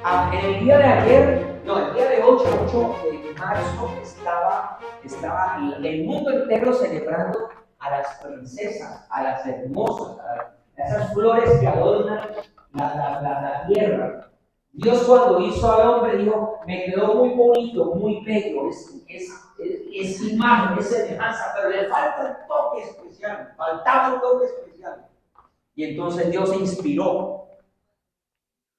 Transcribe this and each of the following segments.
En el día de ayer, no, el día de 8 de marzo, estaba el mundo entero celebrando a las princesas, a las hermosas, a esas flores que adornan la tierra. Dios, cuando hizo al hombre, dijo: me quedó muy bonito, muy bello, es imagen, es semejanza, pero le falta un toque especial, faltaba un toque especial. Y entonces Dios se inspiró.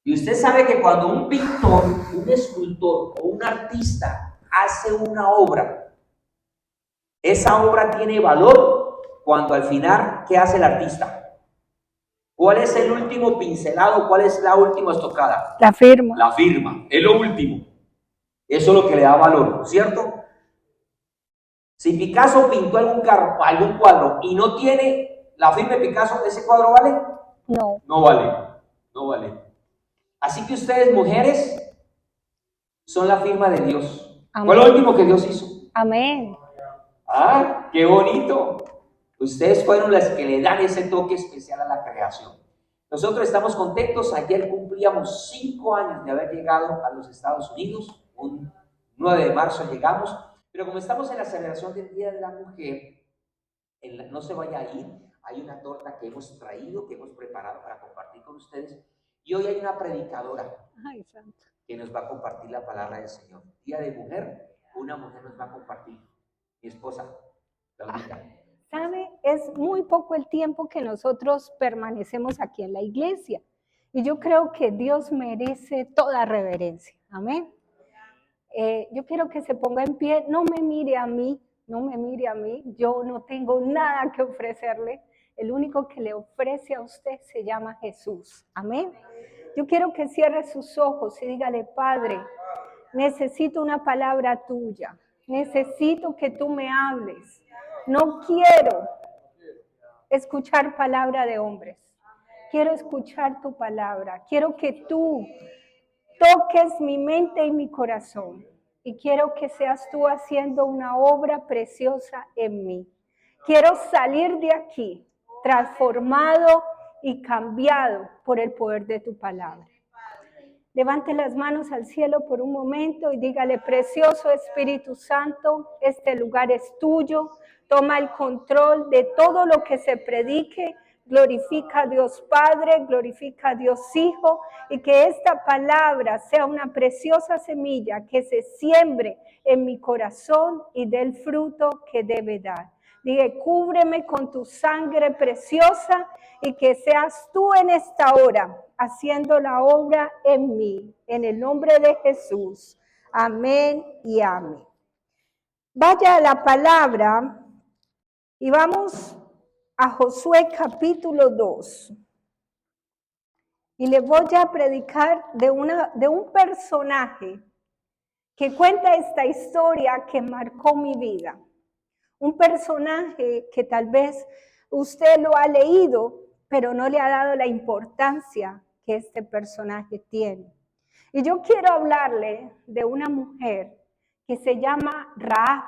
Y usted sabe que cuando un pintor, un escultor o un artista hace una obra, esa obra tiene valor cuando al final, ¿qué hace el artista? ¿Cuál es el último pincelado? ¿Cuál es la última estocada? La firma. La firma, es lo último. Eso es lo que le da valor, ¿cierto? Si Picasso pintó algún cuadro y no tiene la firma de Picasso, ¿ese cuadro vale? No. No vale, no vale. Así que ustedes, mujeres, son la firma de Dios. Amén. Fue lo último que Dios hizo. Amén. ¡Ah, qué bonito! Ustedes fueron las que le dan ese toque especial a la creación. Nosotros estamos contentos. Ayer cumplíamos 5 años de haber llegado a los Estados Unidos. Un 9 de marzo llegamos. Pero como estamos en la celebración del Día de la Mujer, no se vaya a ir. Hay una torta que hemos traído, que hemos preparado para compartir con ustedes. Y hoy hay una predicadora que nos va a compartir la palabra del Señor. Día de mujer, una mujer nos va a compartir. Mi esposa, Claudita. ¿Sabe? Es muy poco el tiempo que nosotros permanecemos aquí en la iglesia. Y yo creo que Dios merece toda reverencia. Amén. Yo quiero que se ponga en pie. No me mire a mí, no me mire a mí. Yo no tengo nada que ofrecerle. El único que le ofrece a usted se llama Jesús. Amén. Yo quiero que cierre sus ojos y dígale: Padre, necesito una palabra tuya. Necesito que tú me hables. No quiero escuchar palabra de hombres. Quiero escuchar tu palabra. Quiero que tú toques mi mente y mi corazón. Y quiero que seas tú haciendo una obra preciosa en mí. Quiero salir de aquí transformado y cambiado por el poder de tu palabra. Levante las manos al cielo por un momento y dígale: precioso Espíritu Santo, este lugar es tuyo. Toma el control de todo lo que se predique. Glorifica a Dios Padre, glorifica a Dios Hijo, y que esta palabra sea una preciosa semilla que se siembre en mi corazón y dé el fruto que debe dar. Dije: cúbreme con tu sangre preciosa y que seas tú en esta hora haciendo la obra en mí, en el nombre de Jesús. Amén y amén. Vaya a la palabra y vamos a Josué capítulo 2. Y le voy a predicar de un personaje que cuenta esta historia que marcó mi vida. Un personaje que tal vez usted lo ha leído, pero no le ha dado la importancia que este personaje tiene. Y yo quiero hablarle de una mujer que se llama Rahab,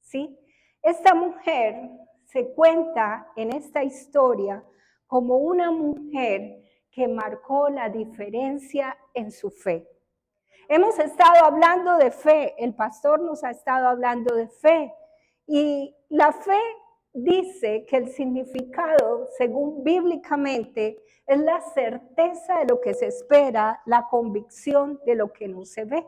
¿sí? Esta mujer se cuenta en esta historia como una mujer que marcó la diferencia en su fe. Hemos estado hablando de fe, el pastor nos ha estado hablando de fe, y la fe dice que el significado, según bíblicamente, es la certeza de lo que se espera, la convicción de lo que no se ve,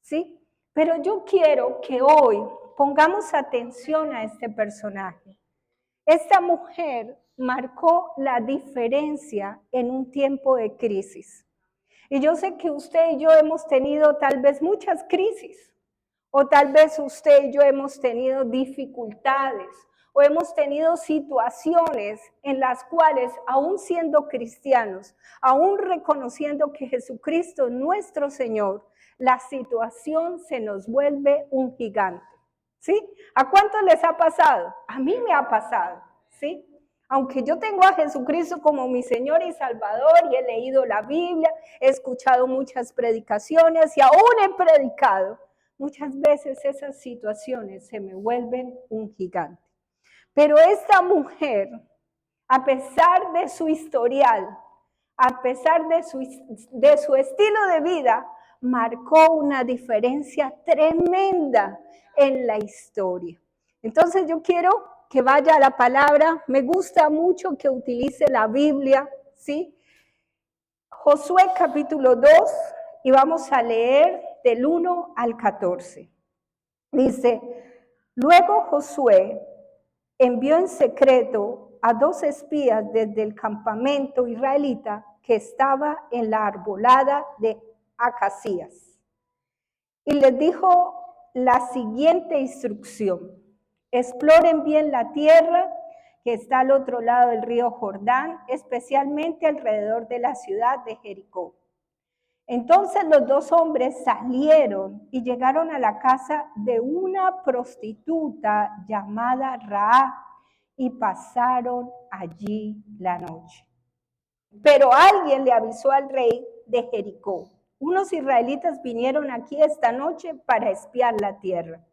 ¿sí? Pero yo quiero que hoy pongamos atención a este personaje. Esta mujer marcó la diferencia en un tiempo de crisis. Y yo sé que usted y yo hemos tenido tal vez muchas crisis, o tal vez usted y yo hemos tenido dificultades, o hemos tenido situaciones en las cuales, aún siendo cristianos, aún reconociendo que Jesucristo es nuestro Señor, la situación se nos vuelve un gigante, ¿sí? ¿A cuántos les ha pasado? A mí me ha pasado, ¿sí? Aunque yo tengo a Jesucristo como mi Señor y Salvador y he leído la Biblia, he escuchado muchas predicaciones y aún he predicado, muchas veces esas situaciones se me vuelven un gigante. Pero esta mujer, a pesar de su historial, a pesar de su estilo de vida, marcó una diferencia tremenda en la historia. Entonces yo quiero que vaya a la palabra. Me gusta mucho que utilice la Biblia, ¿sí? Josué capítulo 2, y vamos a leer del 1 al 14. Dice, luego Josué envió en secreto a 2 espías desde el campamento israelita que estaba en la arbolada de Acacías. Y les dijo la siguiente instrucción: exploren bien la tierra que está al otro lado del río Jordán, especialmente alrededor de la ciudad de Jericó. Entonces los 2 hombres salieron y llegaron a la casa de una prostituta llamada Rahab y pasaron allí la noche. Pero alguien le avisó al rey de Jericó: unos israelitas vinieron aquí esta noche para espiar la tierra.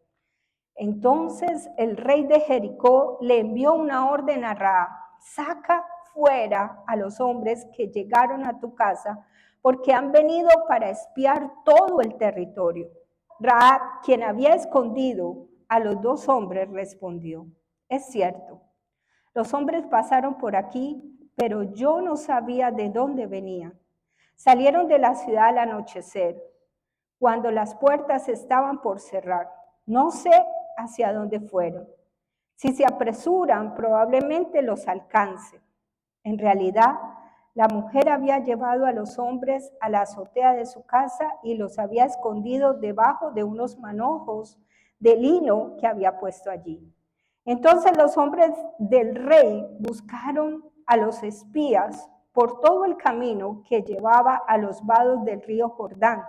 Entonces el rey de Jericó le envió una orden a Rahab: saca fuera a los hombres que llegaron a tu casa, porque han venido para espiar todo el territorio. Rahab, quien había escondido a los 2 hombres, respondió: es cierto, los hombres pasaron por aquí, pero yo no sabía de dónde venían. Salieron de la ciudad al anochecer, cuando las puertas estaban por cerrar. No sé hacia dónde fueron. Si se apresuran, probablemente los alcance. En realidad, la mujer había llevado a los hombres a la azotea de su casa y los había escondido debajo de unos manojos de lino que había puesto allí. Entonces los hombres del rey buscaron a los espías por todo el camino que llevaba a los vados del río Jordán.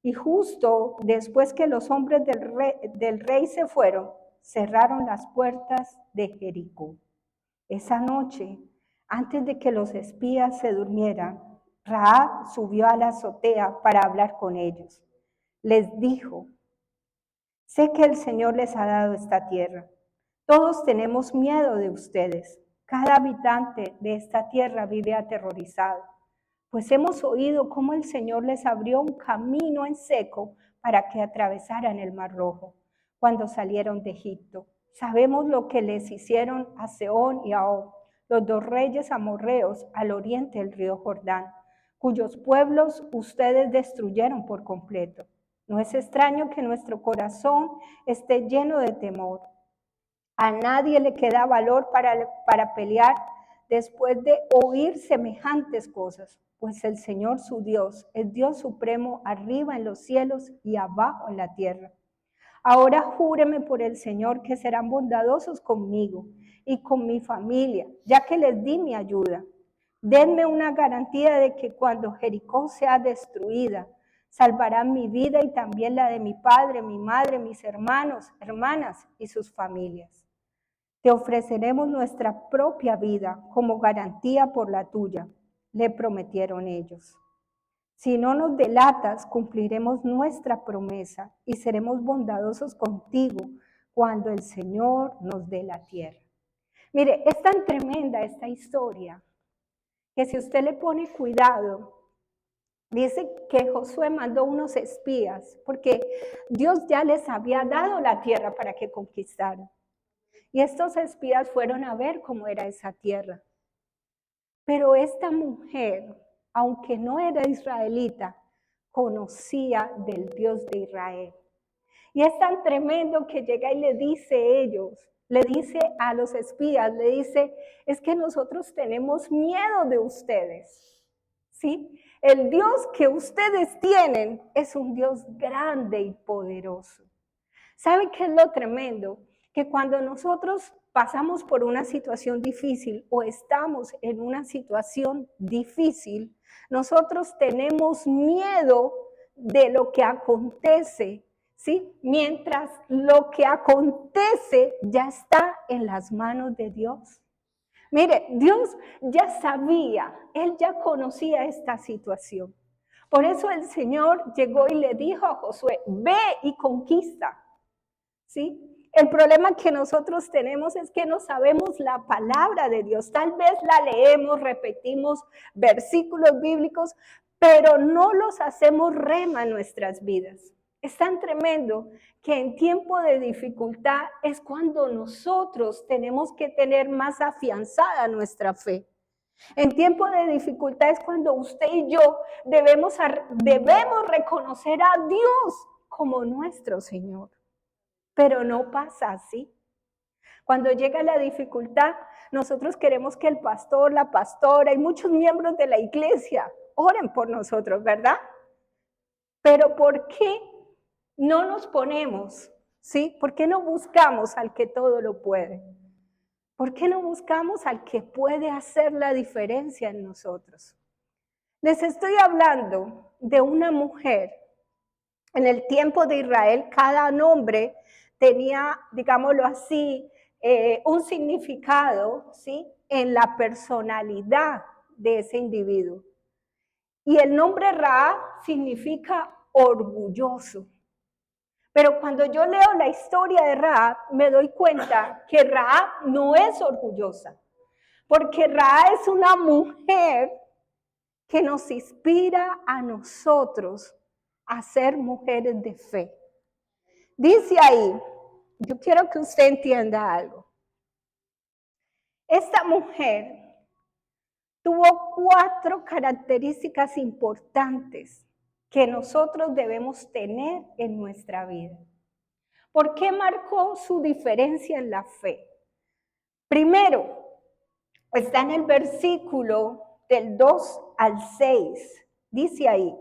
Y justo después que los hombres del rey se fueron, cerraron las puertas de Jericó. Esa noche, antes de que los espías se durmieran, Rahab subió a la azotea para hablar con ellos. Les dijo: sé que el Señor les ha dado esta tierra. Todos tenemos miedo de ustedes. Cada habitante de esta tierra vive aterrorizado, pues hemos oído cómo el Señor les abrió un camino en seco para que atravesaran el Mar Rojo cuando salieron de Egipto. Sabemos lo que les hicieron a Sehón y a Og, los 2 reyes amorreos al oriente del río Jordán, cuyos pueblos ustedes destruyeron por completo. No es extraño que nuestro corazón esté lleno de temor. A nadie le queda valor para pelear después de oír semejantes cosas, pues el Señor su Dios es Dios supremo arriba en los cielos y abajo en la tierra. Ahora júreme por el Señor que serán bondadosos conmigo y con mi familia, ya que les di mi ayuda. Denme una garantía de que cuando Jericó sea destruida, salvarán mi vida y también la de mi padre, mi madre, mis hermanos, hermanas y sus familias. Te ofreceremos nuestra propia vida como garantía por la tuya, le prometieron ellos. Si no nos delatas, cumpliremos nuestra promesa y seremos bondadosos contigo cuando el Señor nos dé la tierra. Mire, es tan tremenda esta historia que si usted le pone cuidado, dice que Josué mandó unos espías porque Dios ya les había dado la tierra para que conquistaran. Y estos espías fueron a ver cómo era esa tierra. Pero esta mujer, aunque no era israelita, conocía del Dios de Israel. Y es tan tremendo que llega y le dice a los espías, le dice: es que nosotros tenemos miedo de ustedes, ¿sí? El Dios que ustedes tienen es un Dios grande y poderoso. ¿Saben qué es lo tremendo? Que cuando nosotros pasamos por una situación difícil o estamos en una situación difícil, nosotros tenemos miedo de lo que acontece, ¿sí? Mientras lo que acontece ya está en las manos de Dios. Mire, Dios ya sabía, Él ya conocía esta situación. Por eso el Señor llegó y le dijo a Josué: ve y conquista. ¿Sí? El problema que nosotros tenemos es que no sabemos la palabra de Dios. Tal vez la leemos, repetimos versículos bíblicos, pero no los hacemos rema en nuestras vidas. Es tan tremendo que en tiempo de dificultad es cuando nosotros tenemos que tener más afianzada nuestra fe. En tiempo de dificultad es cuando usted y yo debemos reconocer a Dios como nuestro Señor. Pero no pasa así. Cuando llega la dificultad, nosotros queremos que el pastor, la pastora y muchos miembros de la iglesia oren por nosotros, ¿verdad? Pero ¿por qué no nos ponemos, sí? ¿Por qué no buscamos al que todo lo puede? ¿Por qué no buscamos al que puede hacer la diferencia en nosotros? Les estoy hablando de una mujer. En el tiempo de Israel, cada nombre tenía, digámoslo así, un significado, ¿sí? En la personalidad de ese individuo. Y el nombre Ra significa orgulloso. Pero cuando yo leo la historia de Ra, me doy cuenta que Ra no es orgullosa, porque Ra es una mujer que nos inspira a nosotros a ser mujeres de fe. Dice ahí, yo quiero que usted entienda algo. Esta mujer tuvo 4 características importantes que nosotros debemos tener en nuestra vida. ¿Por qué marcó su diferencia en la fe? Primero, está en el versículo del 2 al 6. Dice ahí,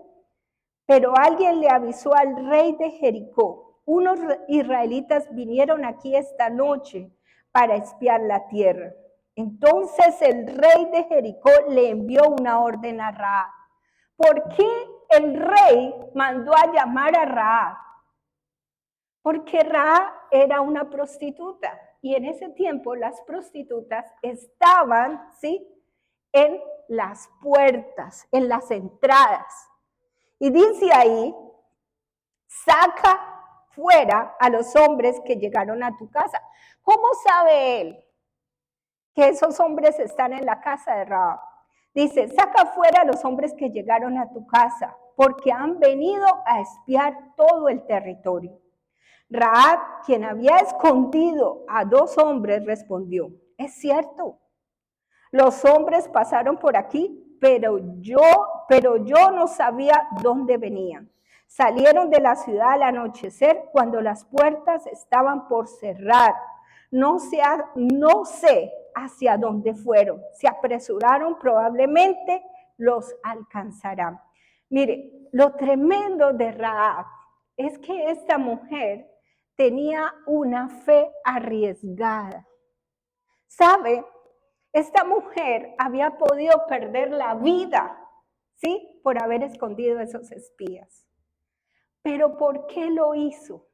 pero alguien le avisó al rey de Jericó, unos israelitas vinieron aquí esta noche para espiar la tierra. Entonces el rey de Jericó le envió una orden a Rahab. ¿Por qué el rey mandó a llamar a Rahab? Porque Rahab era una prostituta y en ese tiempo las prostitutas estaban, ¿sí?, en las puertas, en las entradas. Y dice ahí, saca fuera a los hombres que llegaron a tu casa. ¿Cómo sabe él que esos hombres están en la casa de Rahab? Dice, saca fuera a los hombres que llegaron a tu casa, porque han venido a espiar todo el territorio. Rahab, quien había escondido a 2 hombres, respondió, es cierto, los hombres pasaron por aquí, pero yo no sabía dónde venían. Salieron de la ciudad al anochecer cuando las puertas estaban por cerrar. No sé hacia dónde fueron. Se apresuraron, probablemente los alcanzarán. Mire, lo tremendo de Rahab es que esta mujer tenía una fe arriesgada. ¿Sabe? Esta mujer había podido perder la vida, ¿sí? Por haber escondido a esos espías. Pero ¿por qué lo hizo?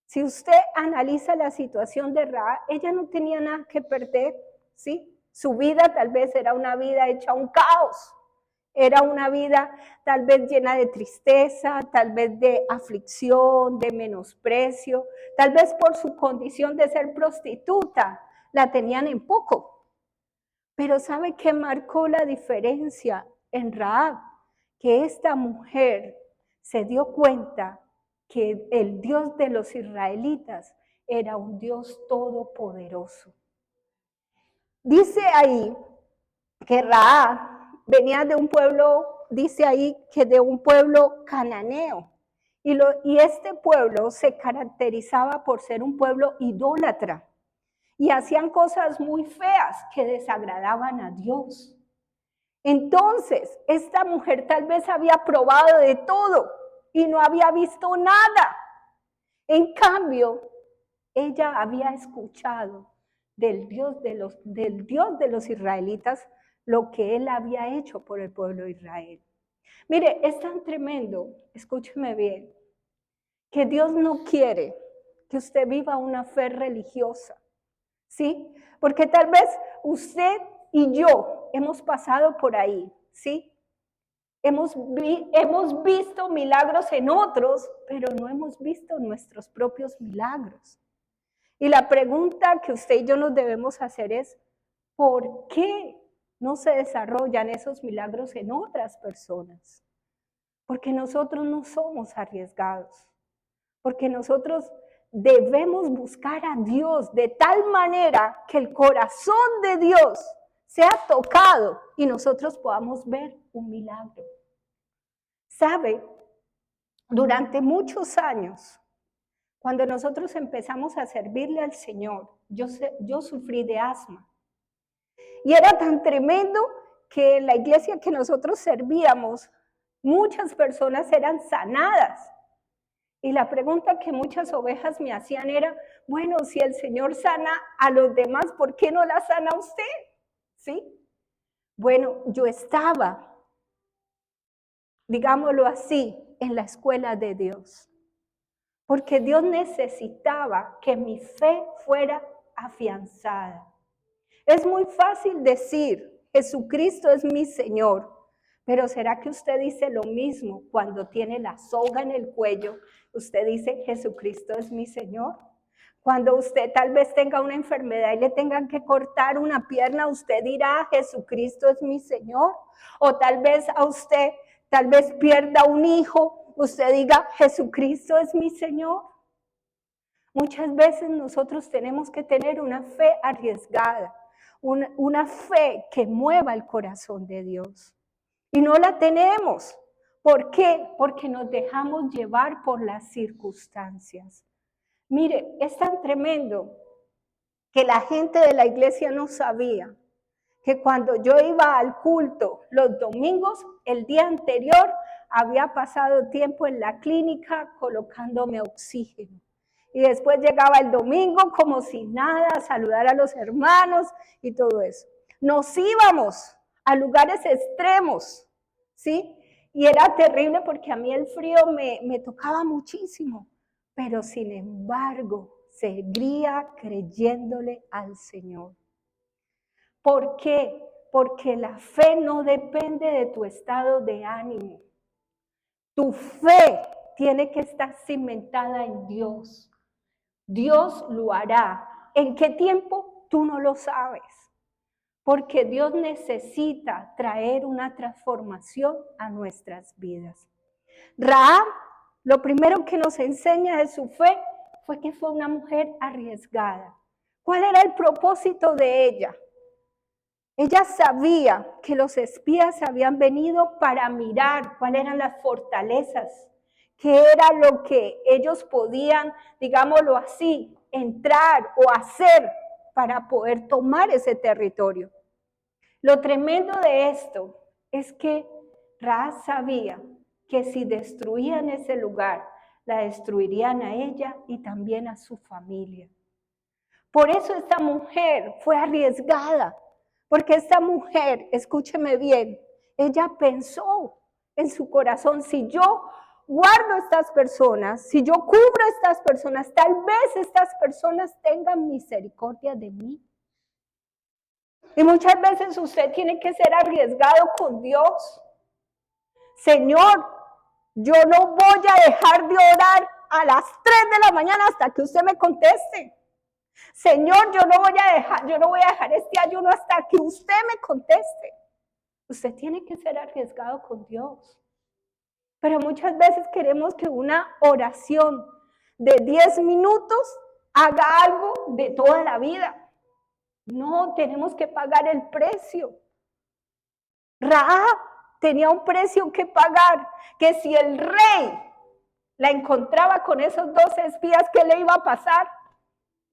Si usted analiza la situación de Rahab, ella no tenía nada que perder, ¿sí? Su vida tal vez era una vida hecha un caos. Era una vida tal vez llena de tristeza, tal vez de aflicción, de menosprecio, tal vez por su condición de ser prostituta, la tenían en poco. Pero ¿sabe qué marcó la diferencia en Rahab? Que esta mujer se dio cuenta que el Dios de los israelitas era un Dios todopoderoso. Dice ahí que Rahab venía de un pueblo, dice ahí que de un pueblo cananeo. Y este pueblo se caracterizaba por ser un pueblo idólatra. Y hacían cosas muy feas que desagradaban a Dios. Entonces, esta mujer tal vez había probado de todo y no había visto nada. En cambio, ella había escuchado del Dios de los israelitas lo que él había hecho por el pueblo de Israel. Mire, es tan tremendo, escúcheme bien, que Dios no quiere que usted viva una fe religiosa. ¿Sí? Porque tal vez usted y yo hemos pasado por ahí, ¿sí? Hemos visto milagros en otros, pero no hemos visto nuestros propios milagros. Y la pregunta que usted y yo nos debemos hacer es, ¿por qué no se desarrollan esos milagros en otras personas? Porque nosotros no somos arriesgados, porque nosotros debemos buscar a Dios de tal manera que el corazón de Dios sea tocado y nosotros podamos ver un milagro. ¿Sabe? Durante muchos años, cuando nosotros empezamos a servirle al Señor, yo sufrí de asma. Y era tan tremendo que en la iglesia que nosotros servíamos, muchas personas eran sanadas. Y la pregunta que muchas ovejas me hacían era, bueno, si el Señor sana a los demás, ¿por qué no la sana a usted? ¿Sí? Bueno, yo estaba, digámoslo así, en la escuela de Dios. Porque Dios necesitaba que mi fe fuera afianzada. Es muy fácil decir, Jesucristo es mi Señor, pero ¿será que usted dice lo mismo cuando tiene la soga en el cuello? Usted dice, Jesucristo es mi Señor. Cuando usted tal vez tenga una enfermedad y le tengan que cortar una pierna, usted dirá, Jesucristo es mi Señor. O tal vez a usted, tal vez pierda un hijo, usted diga, Jesucristo es mi Señor. Muchas veces nosotros tenemos que tener una fe arriesgada, una fe que mueva el corazón de Dios. Y no la tenemos. ¿Por qué? Porque nos dejamos llevar por las circunstancias. Mire, es tan tremendo que la gente de la iglesia no sabía que cuando yo iba al culto los domingos, el día anterior había pasado tiempo en la clínica colocándome oxígeno. Y después llegaba el domingo como si nada, a saludar a los hermanos y todo eso. Nos íbamos a lugares extremos, ¿sí? Y era terrible porque a mí el frío me tocaba muchísimo. Pero sin embargo, seguía creyéndole al Señor. ¿Por qué? Porque la fe no depende de tu estado de ánimo. Tu fe tiene que estar cimentada en Dios. Dios lo hará. ¿En qué tiempo? Tú no lo sabes. Porque Dios necesita traer una transformación a nuestras vidas. Rahab, lo primero que nos enseña de su fe fue que fue una mujer arriesgada. ¿Cuál era el propósito de ella? Ella sabía que los espías habían venido para mirar cuáles eran las fortalezas, qué era lo que ellos podían, digámoslo así, entrar o hacer para poder tomar ese territorio. Lo tremendo de esto es que Rahab sabía que si destruían ese lugar, la destruirían a ella y también a su familia. Por eso esta mujer fue arriesgada. Porque esta mujer, escúcheme bien, ella pensó en su corazón, si yo guardo a estas personas, si yo cubro a estas personas, tal vez estas personas tengan misericordia de mí. Y muchas veces usted tiene que ser arriesgado con Dios. Señor, yo no voy a dejar de orar a las 3 de la mañana hasta que usted me conteste. Señor, yo no voy a dejar este ayuno hasta que usted me conteste. Usted tiene que ser arriesgado con Dios. Pero muchas veces queremos que una oración de 10 minutos haga algo de toda la vida. No, tenemos que pagar el precio. Rahab tenía un precio que pagar, que si el rey la encontraba con esos 12 espías, ¿qué le iba a pasar?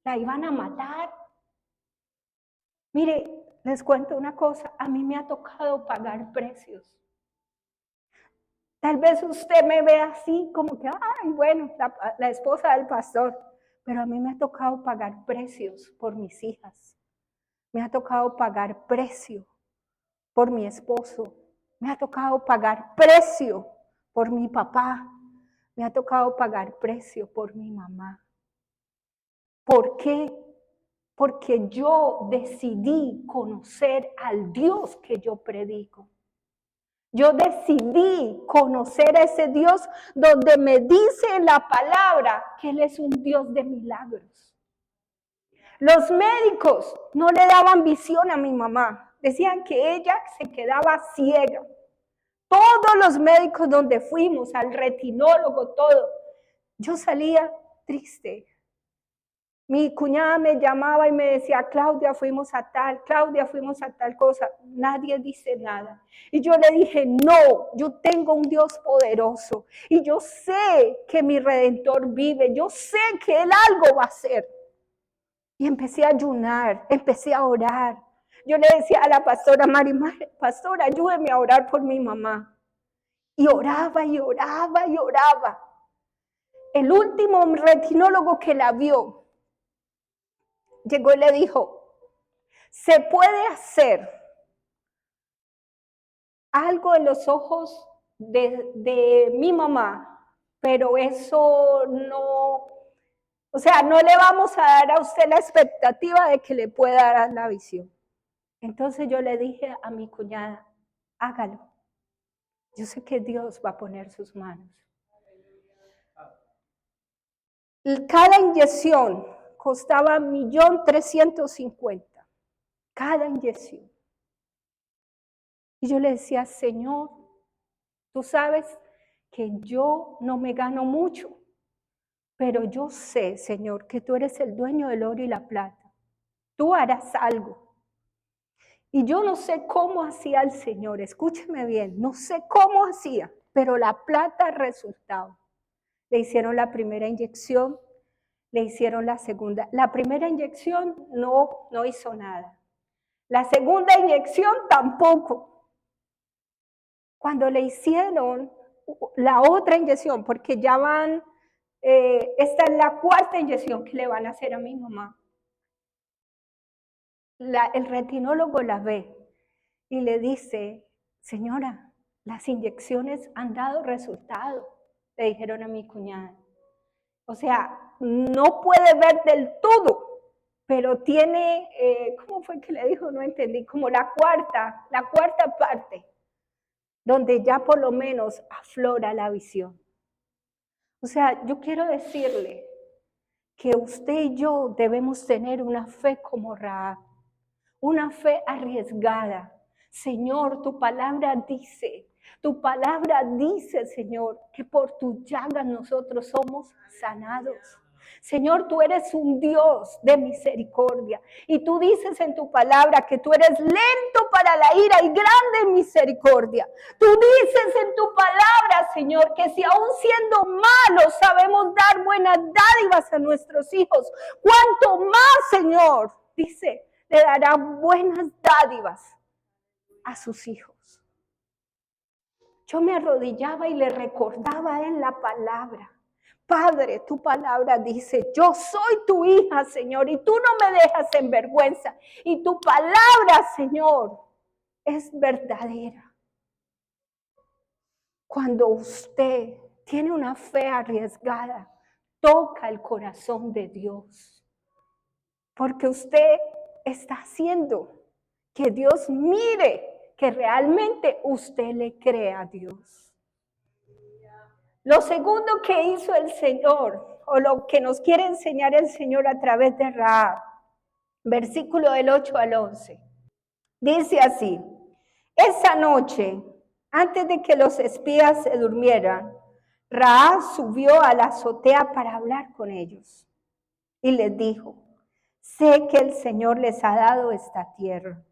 La iban a matar. Mire, les cuento una cosa, a mí me ha tocado pagar precios. Tal vez usted me ve así como que, ay, bueno, la esposa del pastor, pero a mí me ha tocado pagar precios por mis hijas. Me ha tocado pagar precio por mi esposo. Me ha tocado pagar precio por mi papá. Me ha tocado pagar precio por mi mamá. ¿Por qué? Porque yo decidí conocer al Dios que yo predico. Yo decidí conocer a ese Dios donde me dice en la palabra que Él es un Dios de milagros. Los médicos no le daban visión a mi mamá. Decían que ella se quedaba ciega. Todos los médicos donde fuimos, al retinólogo, todo. Yo salía triste. Mi cuñada me llamaba y me decía, Claudia, fuimos a tal cosa. Nadie dice nada. Y yo le dije, no, yo tengo un Dios poderoso. Y yo sé que mi Redentor vive. Yo sé que Él algo va a hacer. Y empecé a ayunar, empecé a orar. Yo le decía a la pastora Mari, pastora, ayúdeme a orar por mi mamá. Y oraba y oraba y oraba. El último retinólogo que la vio, llegó y le dijo, se puede hacer algo en los ojos de mi mamá, pero eso no, o sea, no le vamos a dar a usted la expectativa de que le pueda dar la visión. Entonces yo le dije a mi cuñada, hágalo. Yo sé que Dios va a poner sus manos. Cada inyección costaba 1.350.000, cada inyección. Y yo le decía, Señor, tú sabes que yo no me gano mucho, pero yo sé, Señor, que tú eres el dueño del oro y la plata. Tú harás algo. Y yo no sé cómo hacía el Señor, escúcheme bien, no sé cómo hacía, pero la plata resultaba. Le hicieron la primera inyección, le hicieron la segunda. La primera inyección no hizo nada. La segunda inyección tampoco. Cuando le hicieron la otra inyección, porque ya van, esta es la cuarta inyección que le van a hacer a mi mamá. El retinólogo la ve y le dice, señora, las inyecciones han dado resultado, le dijeron a mi cuñada. O sea, no puede ver del todo, pero tiene, ¿cómo fue que le dijo? No entendí, como la cuarta parte, donde ya por lo menos aflora la visión. O sea, yo quiero decirle que usted y yo debemos tener una fe como Rahab, una fe arriesgada. Señor, tu palabra dice, Señor, que por tu llagas nosotros somos sanados. Señor, tú eres un Dios de misericordia. Y tú dices en tu palabra que tú eres lento para la ira y grande en misericordia. Tú dices en tu palabra, Señor, que si aún siendo malos sabemos dar buenas dádivas a nuestros hijos, ¿cuánto más, Señor? Dice, le dará buenas dádivas a sus hijos. Yo me arrodillaba y le recordaba en la palabra. Padre, tu palabra dice, yo soy tu hija, Señor, y tú no me dejas en vergüenza. Y tu palabra, Señor, es verdadera. Cuando usted tiene una fe arriesgada, toca el corazón de Dios. Porque usted está haciendo que Dios mire que realmente usted le cree a Dios. Lo segundo que hizo el Señor, o lo que nos quiere enseñar el Señor a través de Rahab, versículo del 8 al 11, dice así, esa noche, antes de que los espías se durmieran, Rahab subió a la azotea para hablar con ellos y les dijo, sé que el Señor les ha dado esta tierra.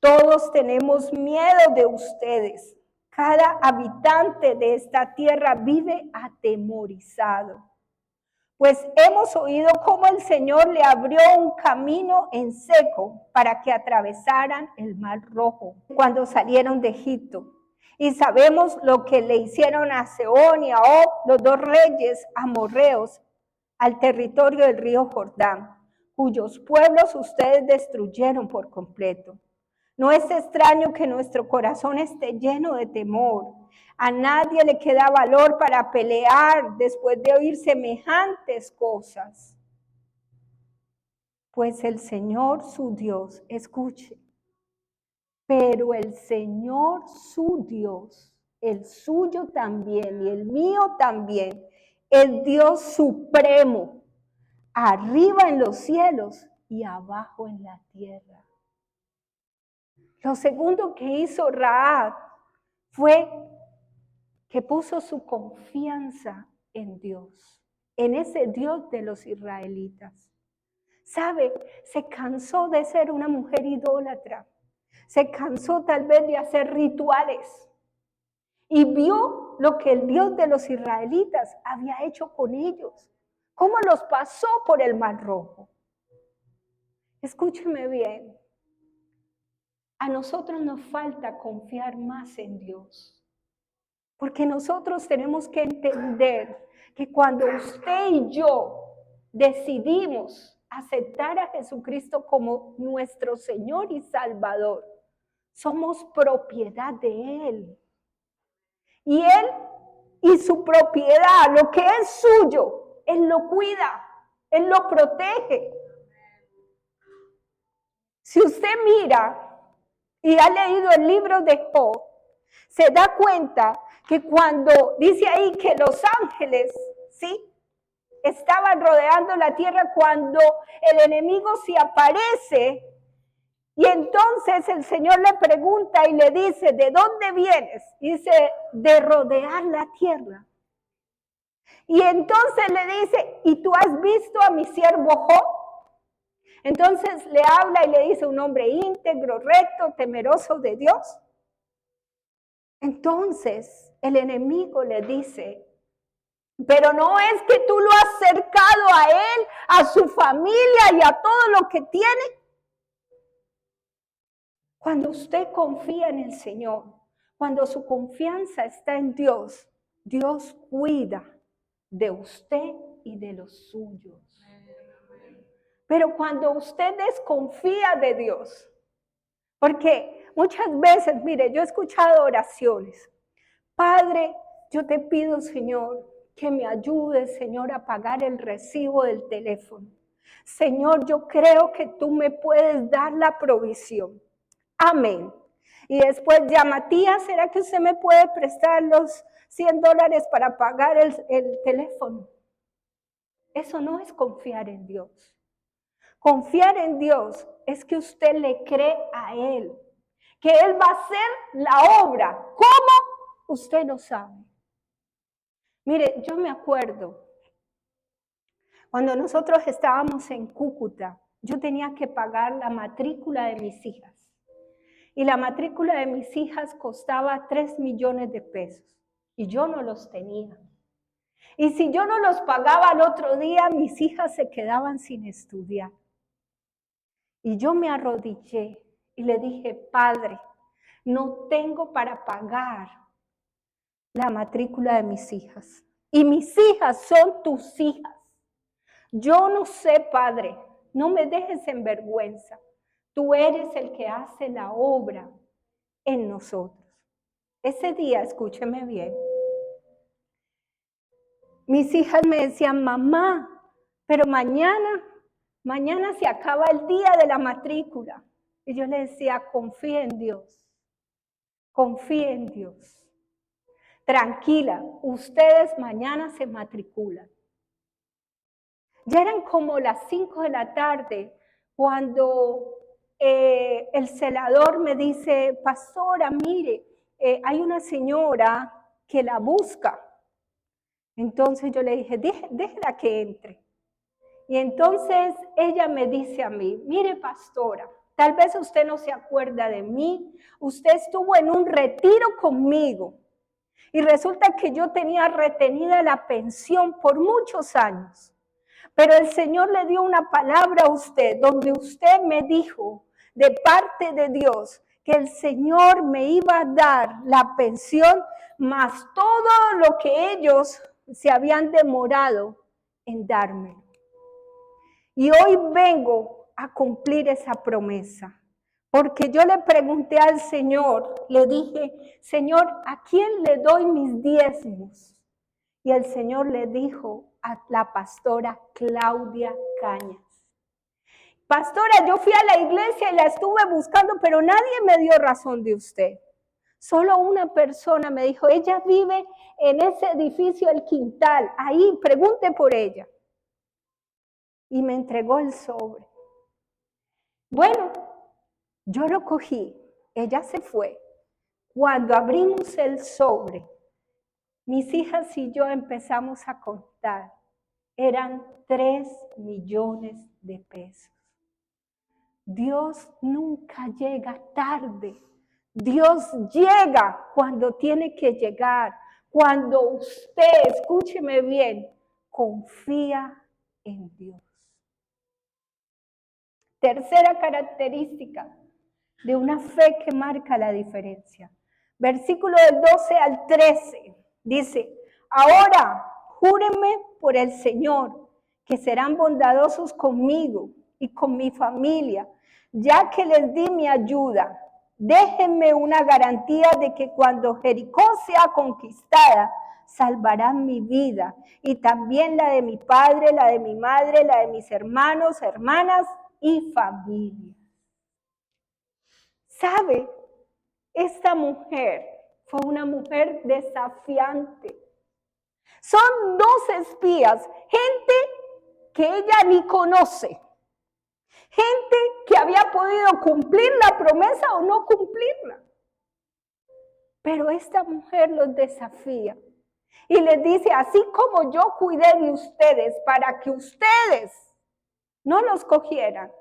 Todos tenemos miedo de ustedes. Cada habitante de esta tierra vive atemorizado. Pues hemos oído cómo el Señor le abrió un camino en seco para que atravesaran el Mar Rojo cuando salieron de Egipto. Y sabemos lo que le hicieron a Sehón y a Og, los dos reyes amorreos, al territorio del río Jordán, cuyos pueblos ustedes destruyeron por completo. No es extraño que nuestro corazón esté lleno de temor. A nadie le queda valor para pelear después de oír semejantes cosas. Pues el Señor su Dios, escuche, pero el Señor su Dios, el suyo también y el mío también, es Dios supremo. arriba en los cielos y abajo en la tierra. Lo segundo que hizo Rahab fue que puso su confianza en Dios, en ese Dios de los israelitas. ¿Sabe? Se cansó de ser una mujer idólatra. Se cansó tal vez de hacer rituales. Y vio lo que el Dios de los israelitas había hecho con ellos. Cómo los pasó por el Mar Rojo. Escúcheme bien. A nosotros nos falta confiar más en Dios. Porque nosotros tenemos que entender que cuando usted y yo decidimos aceptar a Jesucristo como nuestro Señor y Salvador, somos propiedad de Él. Y Él y su propiedad, lo que es suyo, Él lo cuida, Él lo protege. Si usted mira y ha leído el libro de Job, se da cuenta que cuando dice ahí que los ángeles, ¿sí?, estaban rodeando la tierra cuando el enemigo se aparece, y entonces el Señor le pregunta y le dice, ¿de dónde vienes? Y dice, de rodear la tierra. Y entonces le dice, ¿y tú has visto a mi siervo Job? Entonces le habla y le dice, un hombre íntegro, recto, temeroso de Dios. Entonces el enemigo le dice, pero no es que tú lo has cercado a él, a su familia y a todo lo que tiene. Cuando usted confía en el Señor, cuando su confianza está en Dios, Dios cuida de usted y de los suyos. Pero cuando usted desconfía de Dios, porque muchas veces, mire, yo he escuchado oraciones. Padre, yo te pido, Señor, que me ayudes, Señor, a pagar el recibo del teléfono. Señor, yo creo que tú me puedes dar la provisión. Amén. Y después llama, tía, ¿será que usted me puede prestar los $100 para pagar el teléfono? Eso no es confiar en Dios. Confiar en Dios es que usted le cree a Él, que Él va a hacer la obra. ¿Cómo? Usted no sabe. Mire, yo me acuerdo, cuando nosotros estábamos en Cúcuta, yo tenía que pagar la matrícula de mis hijas. Y la matrícula de mis hijas costaba 3 millones de pesos. Y yo no los tenía. Y si yo no los pagaba al otro día, mis hijas se quedaban sin estudiar. Y yo me arrodillé y le dije, Padre, no tengo para pagar la matrícula de mis hijas. Y mis hijas son tus hijas. Yo no sé, Padre, no me dejes en vergüenza. Tú eres el que hace la obra en nosotros. Ese día, escúcheme bien, mis hijas me decían, mamá, pero mañana se acaba el día de la matrícula. Y yo le decía, confía en Dios, confía en Dios. Tranquila, ustedes mañana se matriculan. Ya eran como las 5 de la tarde cuando el celador me dice, pastora, mire, hay una señora que la busca. Entonces yo le dije, déjela que entre. Y entonces ella me dice a mí, mire pastora, tal vez usted no se acuerda de mí, usted estuvo en un retiro conmigo y resulta que yo tenía retenida la pensión por muchos años. Pero el Señor le dio una palabra a usted, donde usted me dijo de parte de Dios que el Señor me iba a dar la pensión más todo lo que ellos se habían demorado en dármelo. Y hoy vengo a cumplir esa promesa. Porque yo le pregunté al Señor, le dije, Señor, ¿a quién le doy mis diezmos? Y el Señor le dijo a la pastora Claudia Cañas. Pastora, yo fui a la iglesia y la estuve buscando, pero nadie me dio razón de usted. Solo una persona me dijo, ella vive en ese edificio El Quintal, ahí, pregunte por ella. y me entregó el sobre. Bueno, yo lo cogí, ella se fue. Cuando abrimos el sobre, mis hijas y yo empezamos a contar. Eran 3 millones de pesos. Dios nunca llega tarde. Dios llega cuando tiene que llegar. Cuando usted, escúcheme bien, confía en Dios. Tercera característica de una fe que marca la diferencia. Versículo del 12 al 13 dice, ahora júrenme por el Señor que serán bondadosos conmigo y con mi familia, ya que les di mi ayuda. Déjenme una garantía de que cuando Jericó sea conquistada, salvarán mi vida y también la de mi padre, la de mi madre, la de mis hermanos, hermanas y familia. ¿Sabe? Esta mujer fue una mujer desafiante. Son 2 espías, gente que ella ni conoce, gente que había podido cumplir la promesa o no cumplirla. Pero esta mujer los desafía y les dice, así como yo cuidé de ustedes para que ustedes no los cogieran,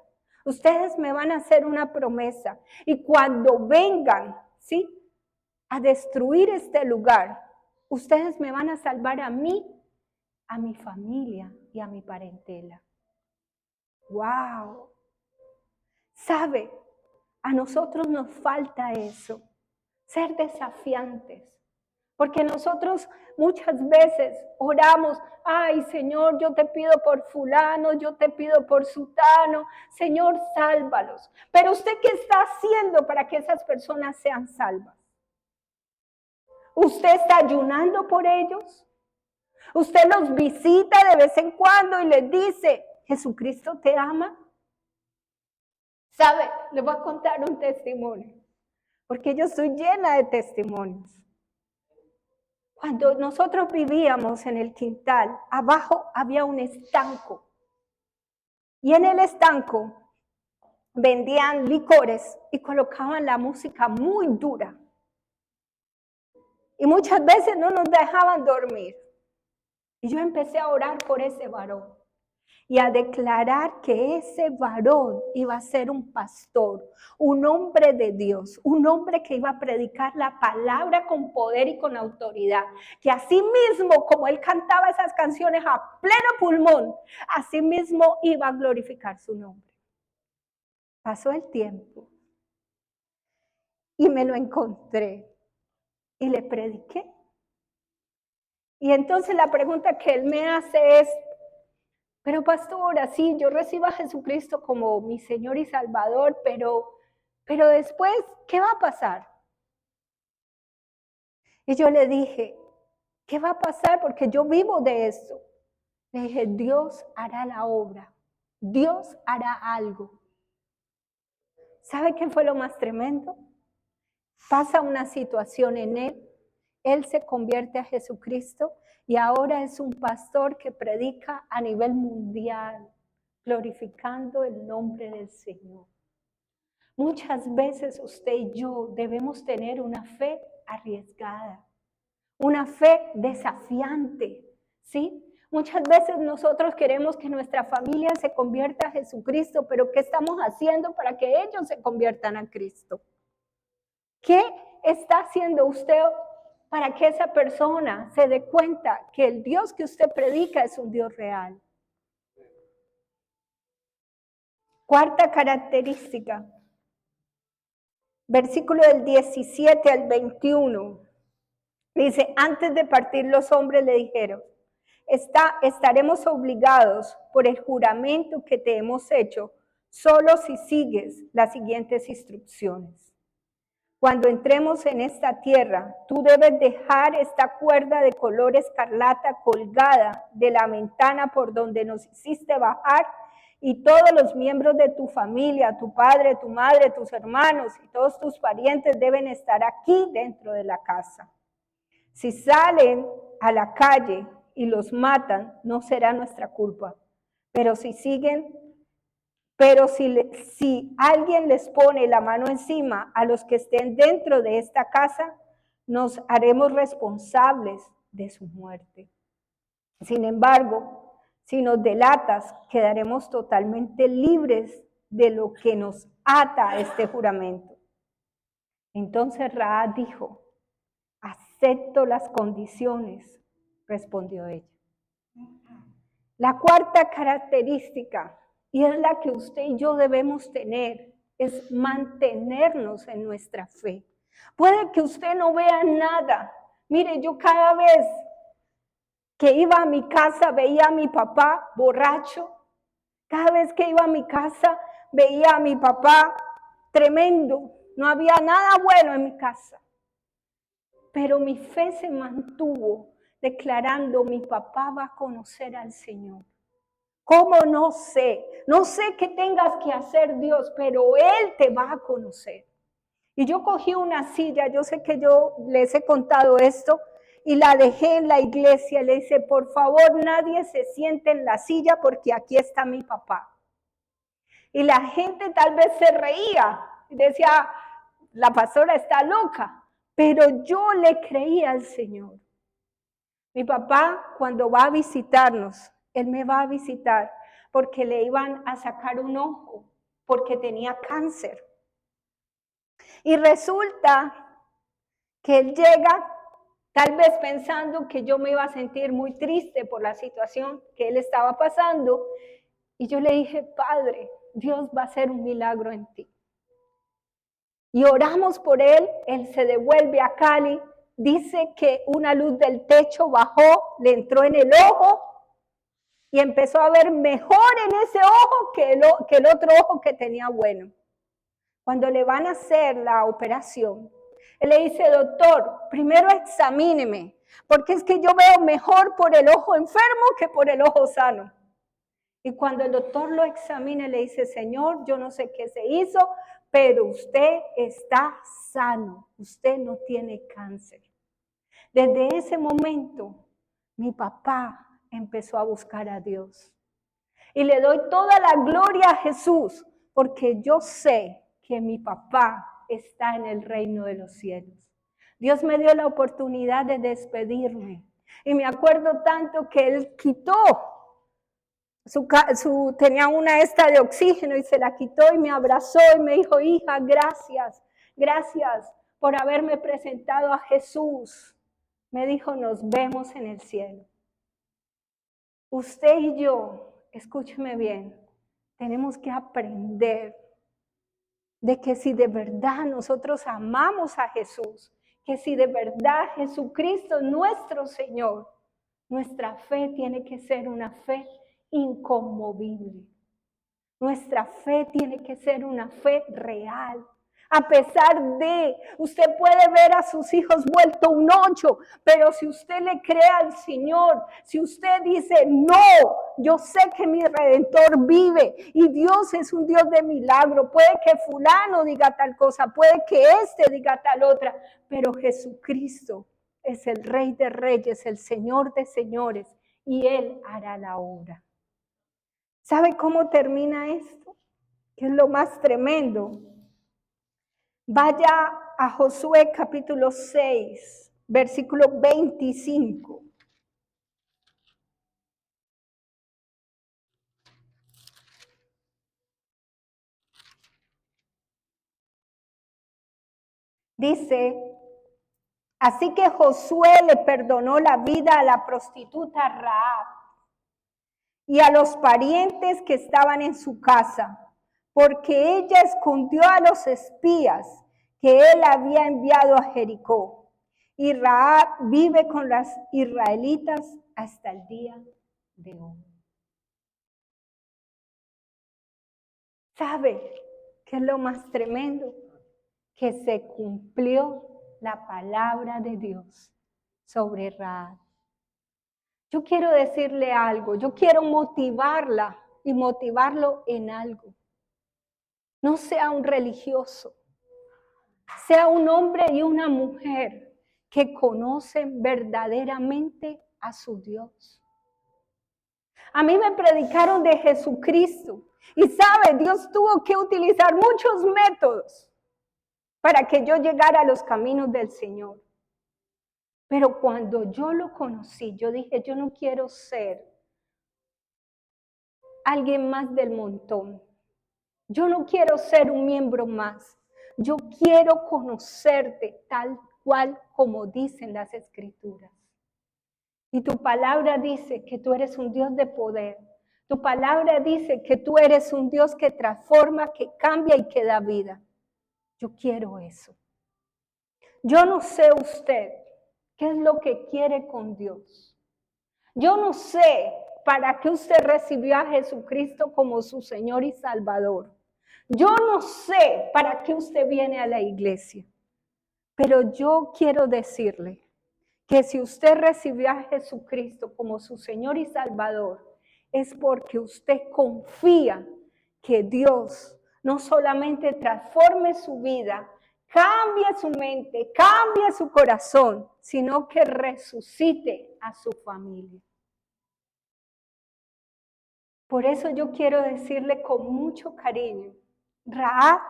ustedes me van a hacer una promesa y cuando vengan, ¿sí?, a destruir este lugar, ustedes me van a salvar a mí, a mi familia y a mi parentela. ¡Wow! ¿Sabe? A nosotros nos falta eso, ser desafiantes. Porque nosotros muchas veces oramos, ay Señor, yo te pido por fulano, yo te pido por sutano, Señor, sálvalos. Pero usted, ¿qué está haciendo para que esas personas sean salvas? ¿Usted está ayunando por ellos? ¿Usted los visita de vez en cuando y les dice, Jesucristo te ama? ¿Sabe? Les voy a contar un testimonio, porque yo estoy llena de testimonios. Cuando nosotros vivíamos en el quintal, abajo había un estanco. Y en el estanco vendían licores y colocaban la música muy dura. Y muchas veces no nos dejaban dormir. Y yo empecé a orar por ese varón y a declarar que ese varón iba a ser un pastor, un hombre de Dios, un hombre que iba a predicar la palabra con poder y con autoridad, que así mismo como él cantaba esas canciones a pleno pulmón, así mismo iba a glorificar su nombre. Pasó el tiempo y me lo encontré y le prediqué. Y entonces la pregunta que él me hace es, pero pastora, sí, yo recibo a Jesucristo como mi Señor y Salvador, pero después, ¿qué va a pasar? Y yo le dije, ¿qué va a pasar? Porque yo vivo de esto. Le dije, Dios hará la obra, Dios hará algo. ¿Sabe qué fue lo más tremendo? Pasa una situación en él se convierte a Jesucristo y ahora es un pastor que predica a nivel mundial, glorificando el nombre del Señor. Muchas veces usted y yo debemos tener una fe arriesgada, una fe desafiante, ¿sí? Muchas veces nosotros queremos que nuestra familia se convierta a Jesucristo, pero ¿qué estamos haciendo para que ellos se conviertan a Cristo? ¿Qué está haciendo usted para que esa persona se dé cuenta que el Dios que usted predica es un Dios real? Cuarta característica, versículo del 17 al 21, dice, antes de partir los hombres le dijeron, estaremos obligados por el juramento que te hemos hecho, solo si sigues las siguientes instrucciones. Cuando entremos en esta tierra, tú debes dejar esta cuerda de color escarlata colgada de la ventana por donde nos hiciste bajar y todos los miembros de tu familia, tu padre, tu madre, tus hermanos y todos tus parientes deben estar aquí dentro de la casa. Si salen a la calle y los matan, no será nuestra culpa, Pero si alguien les pone la mano encima a los que estén dentro de esta casa, nos haremos responsables de su muerte. Sin embargo, si nos delatas, quedaremos totalmente libres de lo que nos ata a este juramento. Entonces Rahab dijo, acepto las condiciones, respondió ella. La cuarta característica, y es la que usted y yo debemos tener, es mantenernos en nuestra fe. Puede que usted no vea nada. Mire, yo cada vez que iba a mi casa veía a mi papá borracho. Cada vez que iba a mi casa veía a mi papá tremendo. No había nada bueno en mi casa. Pero mi fe se mantuvo declarando, mi papá va a conocer al Señor. ¿Cómo? No sé. No sé qué tengas que hacer, Dios, pero Él te va a conocer. Y yo cogí una silla, yo sé que yo les he contado esto, y la dejé en la iglesia. Le dice, por favor, nadie se siente en la silla porque aquí está mi papá. Y la gente tal vez se reía y decía, la pastora está loca, pero yo le creía al Señor. Mi papá, cuando va a visitarnos, él me va a visitar porque le iban a sacar un ojo, porque tenía cáncer. Y resulta que él llega, tal vez pensando que yo me iba a sentir muy triste por la situación que él estaba pasando. Y yo le dije, Padre, Dios va a hacer un milagro en ti. Y oramos por él se devuelve a Cali. Dice que una luz del techo bajó, le entró en el ojo y empezó a ver mejor en ese ojo que el otro ojo que tenía bueno. Cuando le van a hacer la operación, él le dice, doctor, primero examíneme, porque es que yo veo mejor por el ojo enfermo que por el ojo sano. Y cuando el doctor lo examina, le dice, Señor, yo no sé qué se hizo, pero usted está sano, usted no tiene cáncer. Desde ese momento, mi papá empezó a buscar a Dios. Y le doy toda la gloria a Jesús, porque yo sé que mi papá está en el reino de los cielos. Dios me dio la oportunidad de despedirme. Y me acuerdo tanto que él quitó tenía una esta de oxígeno y se la quitó y me abrazó y me dijo, hija, gracias por haberme presentado a Jesús. Me dijo, nos vemos en el cielo. Usted y yo, escúcheme bien, tenemos que aprender de que si de verdad nosotros amamos a Jesús, que si de verdad Jesucristo es nuestro Señor, nuestra fe tiene que ser una fe inconmovible. Nuestra fe tiene que ser una fe real. A pesar de, usted puede ver a sus hijos vuelto un 8, pero si usted le cree al Señor, si usted dice, no, yo sé que mi Redentor vive y Dios es un Dios de milagro, puede que fulano diga tal cosa, puede que este diga tal otra, pero Jesucristo es el Rey de Reyes, el Señor de Señores, y Él hará la obra. ¿Sabe cómo termina esto? Que es lo más tremendo. Vaya a Josué capítulo 6, versículo 25. Dice, así que Josué le perdonó la vida a la prostituta Rahab y a los parientes que estaban en su casa, porque ella escondió a los espías que él había enviado a Jericó. Y Rahab vive con las israelitas hasta el día de hoy. ¿Sabe qué es lo más tremendo? Que se cumplió la palabra de Dios sobre Rahab. Yo quiero decirle algo, yo quiero motivarla y motivarlo en algo. No sea un religioso, sea un hombre y una mujer que conocen verdaderamente a su Dios. A mí me predicaron de Jesucristo. Y sabe, Dios tuvo que utilizar muchos métodos para que yo llegara a los caminos del Señor. Pero cuando yo lo conocí, yo dije, yo no quiero ser alguien más del montón. Yo no quiero ser un miembro más. Yo quiero conocerte tal cual como dicen las Escrituras. Y tu palabra dice que tú eres un Dios de poder. Tu palabra dice que tú eres un Dios que transforma, que cambia y que da vida. Yo quiero eso. Yo no sé usted qué es lo que quiere con Dios. Yo no sé para qué usted recibió a Jesucristo como su Señor y Salvador. Yo no sé para qué usted viene a la iglesia. Pero yo quiero decirle que si usted recibió a Jesucristo como su Señor y Salvador, es porque usted confía que Dios no solamente transforme su vida, cambie su mente, cambie su corazón, sino que resucite a su familia. Por eso yo quiero decirle con mucho cariño, Rahab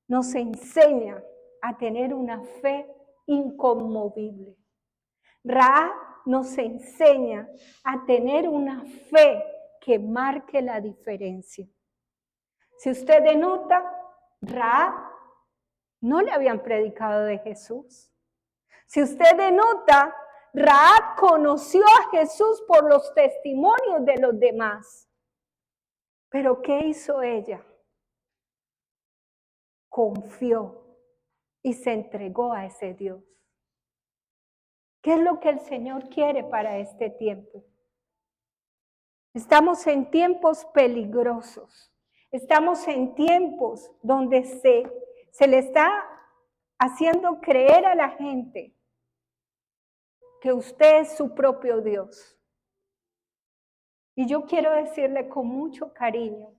nos enseña a tener una fe inconmovible. Rahab nos enseña a tener una fe que marque la diferencia. Si usted denota, Rahab no le habían predicado de Jesús. Si usted denota, Rahab conoció a Jesús por los testimonios de los demás. Pero ¿qué hizo ella? Confió y se entregó a ese Dios. ¿Qué es lo que el Señor quiere para este tiempo? Estamos en tiempos peligrosos. Estamos en tiempos donde se le está haciendo creer a la gente que usted es su propio Dios. Y yo quiero decirle con mucho cariño,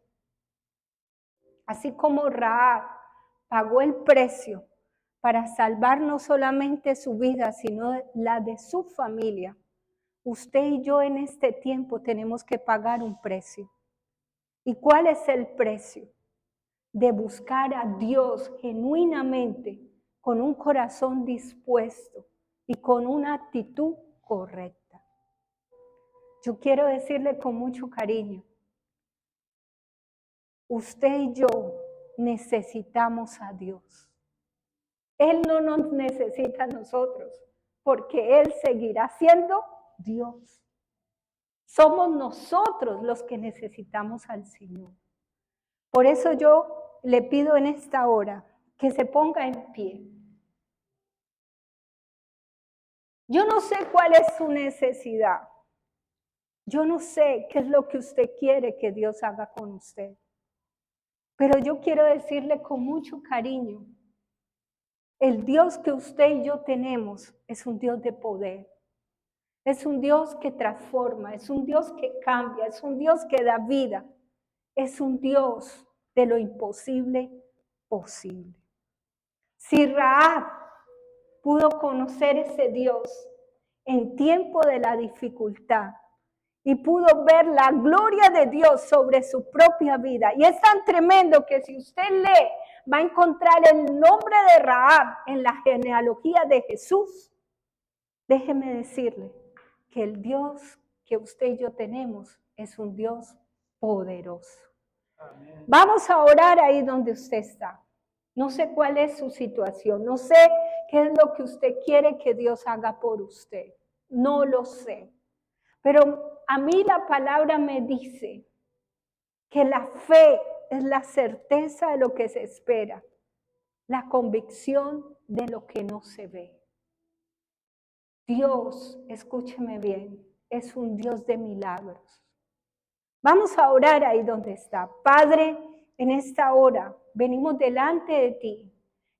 así como Rahab pagó el precio para salvar no solamente su vida, sino la de su familia, usted y yo en este tiempo tenemos que pagar un precio. ¿Y cuál es el precio? De buscar a Dios genuinamente, con un corazón dispuesto y con una actitud correcta. Yo quiero decirle con mucho cariño, usted y yo necesitamos a Dios. Él no nos necesita a nosotros, porque Él seguirá siendo Dios. Somos nosotros los que necesitamos al Señor. Por eso yo le pido en esta hora que se ponga en pie. Yo no sé cuál es su necesidad. Yo no sé qué es lo que usted quiere que Dios haga con usted. Pero yo quiero decirle con mucho cariño, el Dios que usted y yo tenemos es un Dios de poder. Es un Dios que transforma, es un Dios que cambia, es un Dios que da vida. Es un Dios de lo imposible posible. Si Rahab pudo conocer ese Dios en tiempo de la dificultad y pudo ver la gloria de Dios sobre su propia vida, y es tan tremendo que si usted lee, va a encontrar el nombre de Rahab en la genealogía de Jesús. Déjeme decirle que el Dios que usted y yo tenemos es un Dios poderoso. Amén. Vamos a orar ahí donde usted está. No sé cuál es su situación, no sé qué es lo que usted quiere que Dios haga por usted. No lo sé. Pero a mí la palabra me dice que la fe es la certeza de lo que se espera, la convicción de lo que no se ve. Dios, escúcheme bien, es un Dios de milagros. Vamos a orar ahí donde está. Padre, en esta hora venimos delante de ti,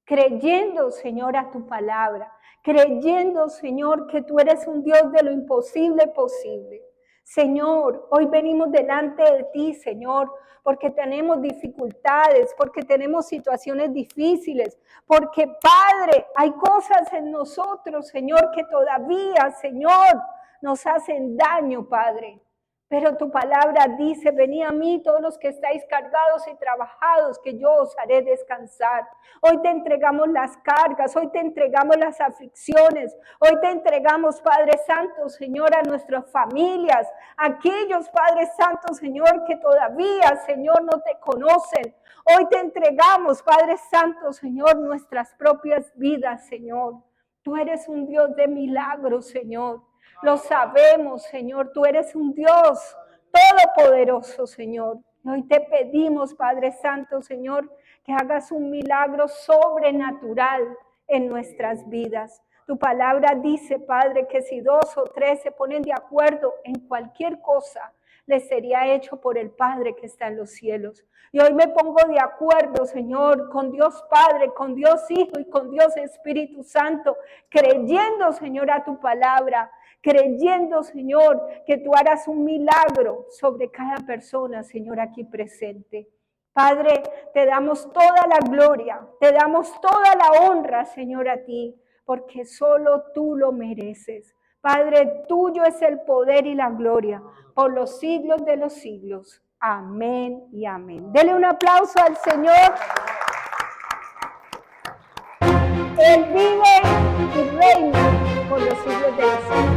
creyendo, Señor, a tu palabra, creyendo, Señor, que tú eres un Dios de lo imposible posible. Señor, hoy venimos delante de ti, Señor, porque tenemos dificultades, porque tenemos situaciones difíciles, porque, Padre, hay cosas en nosotros, Señor, que todavía, Señor, nos hacen daño, Padre. Pero tu palabra dice, venid a mí todos los que estáis cargados y trabajados, que yo os haré descansar. Hoy te entregamos las cargas, hoy te entregamos las aflicciones, hoy te entregamos, Padre Santo, Señor, a nuestras familias, aquellos, Padre Santo, Señor, que todavía, Señor, no te conocen. Hoy te entregamos, Padre Santo, Señor, nuestras propias vidas, Señor. Tú eres un Dios de milagros, Señor. Lo sabemos, Señor, tú eres un Dios todopoderoso, Señor. Y hoy te pedimos, Padre Santo, Señor, que hagas un milagro sobrenatural en nuestras vidas. Tu palabra dice, Padre, que si 2 o 3 se ponen de acuerdo en cualquier cosa, les sería hecho por el Padre que está en los cielos. Y hoy me pongo de acuerdo, Señor, con Dios Padre, con Dios Hijo y con Dios Espíritu Santo, creyendo, Señor, a tu palabra, creyendo, Señor, que tú harás un milagro sobre cada persona, Señor, aquí presente. Padre, te damos toda la gloria, te damos toda la honra, Señor, a ti, porque solo tú lo mereces. Padre, tuyo es el poder y la gloria por los siglos de los siglos. Amén y amén. Dele un aplauso al Señor. Él vive y reina por los siglos de los siglos.